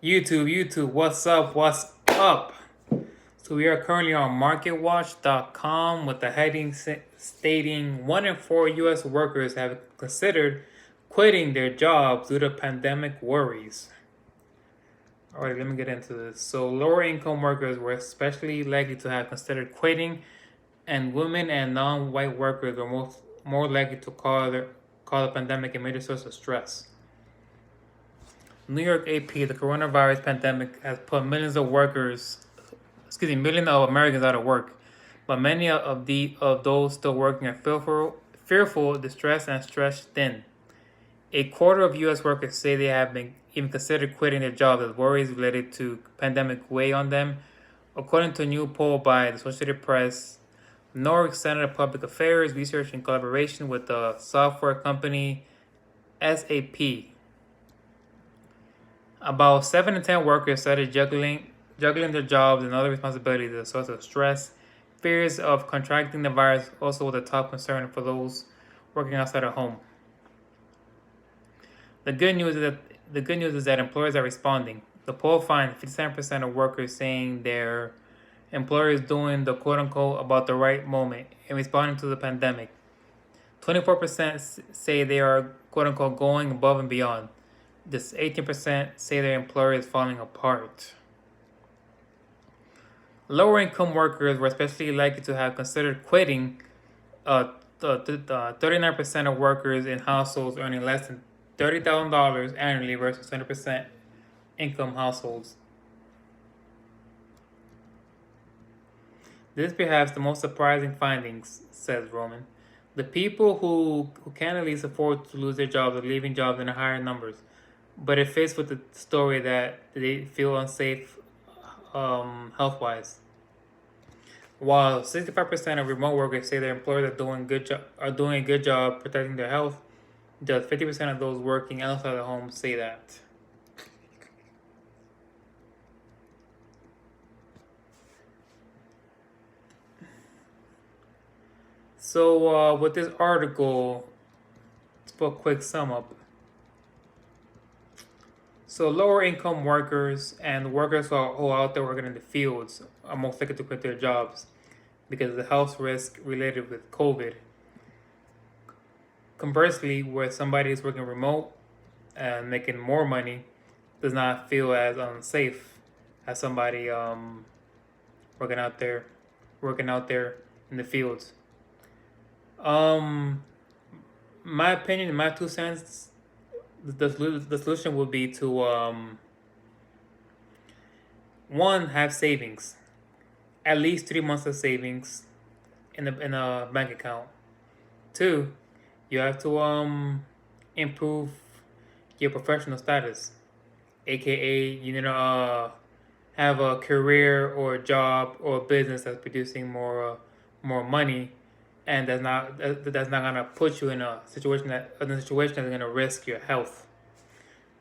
YouTube, what's up? What's up? So we are currently on MarketWatch.com with the heading stating 1 in 4 U.S. workers have considered quitting their jobs due to pandemic worries. Alright, let me get into this. So lower income workers were especially likely to have considered quitting, and women and non-white workers were more likely to call the pandemic a major source of stress. New York AP, the coronavirus pandemic has put millions of Americans out of work, but many of those still working are fearful, distressed, and stretched thin. A quarter of U.S. workers say they have been even considered quitting their jobs as worries related to pandemic weigh on them, according to a new poll by the Associated Press. Norwich Center of Public Affairs research in collaboration with the software company SAP. About 7 in 10 workers started juggling their jobs and other responsibilities as a source of stress. Fears of contracting the virus also was a top concern for those working outside of home. The good news is that employers are responding. The poll finds 57% of workers saying their employer is doing the quote unquote about the right moment in responding to the pandemic. 24% say they are quote unquote going above and beyond. Just 18% say their employer is falling apart. Lower income workers were especially likely to have considered quitting. 39% of workers in households earning less than $30,000 annually versus 20% income households. This is perhaps the most surprising findings, says Roman. The people who can at least afford to lose their jobs are leaving jobs in higher numbers, but it fits with the story that they feel unsafe health wise. While 65% of remote workers say their employers are doing a good job protecting their health, just 50% of those working outside the home say that. So with this article, let's put a quick sum up. So lower income workers and workers who are out there working in the fields are most likely to quit their jobs because of the health risk related with COVID. Conversely, where somebody is working remote and making more money does not feel as unsafe as somebody working out there in the fields. My opinion, in my 2 cents, the solution would be to one, have savings, at least 3 months of savings in a bank account. Two, you have to improve your professional status, aka you need to have a career or a job or a business that's producing more money, and that's not gonna put you in a situation that's gonna risk your health.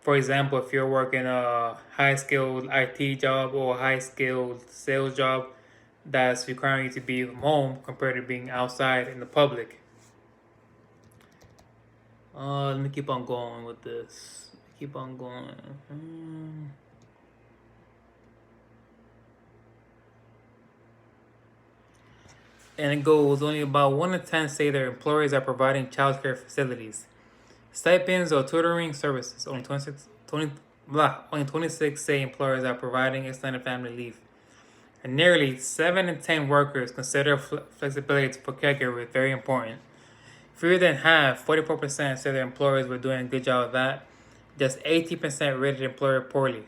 For example, if you're working a high skilled IT job or a high skilled sales job that's requiring you to be from home compared to being outside in the public. Let me keep on going with this. Keep on going. And it goes, only about 1 in 10 say their employers are providing childcare facilities, stipends, or tutoring services. Only 26 say employers are providing extended family leave. And nearly 7 in 10 workers consider flexibility for caregivers very important. Fewer than half, 44%, said their employers were doing a good job of that. Just 18% rated the employer poorly.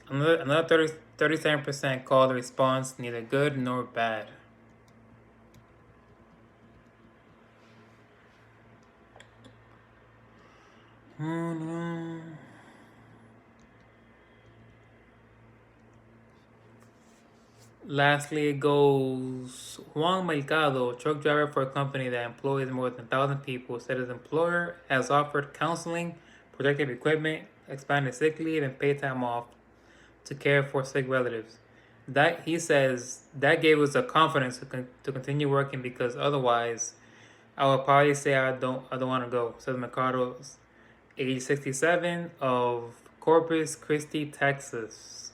Another 37% called the response neither good nor bad. Lastly, it goes, Juan Mercado, truck driver for a company that employs more than 1,000 people, said his employer has offered counseling, protective equipment, expanded sick leave, and paid time off to care for sick relatives. That, he says, that gave us the confidence to continue working, because otherwise I would probably say I don't want to go, says Mercado, age 67, of Corpus Christi, Texas.